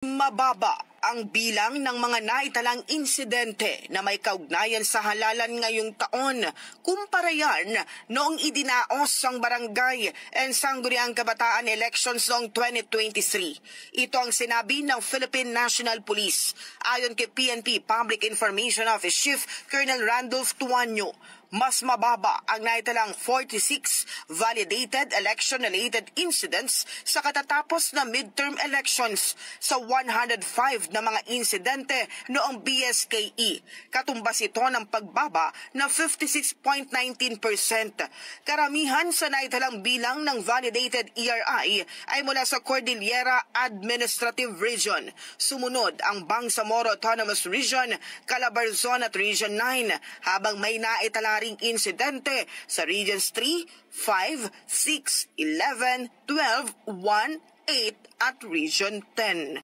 Mababa ang bilang ng mga naitalang insidente na may kaugnayan sa halalan ngayong taon kumpara yan noong idinaos ang barangay and sangguniang kabataan elections noong 2023. Ito ang sinabi ng Philippine National Police. Ayon kay PNP Public Information Office Chief Colonel Randolph Tuanyo, mas mababa ang naitalang 46 validated election-related incidents sa katatapos na midterm elections sa 105 na mga insidente noong BSKE. Katumbas ito ng pagbaba na 56.19%. Karamihan sa naitalang bilang ng validated ERI ay mula sa Cordillera Administrative Region. Sumunod ang Bangsamoro Autonomous Region, Calabarzon at Region 9, habang may naitala ring insidente sa Regions 3, 5, 6, 11, 12, 1, 8 at Region 10.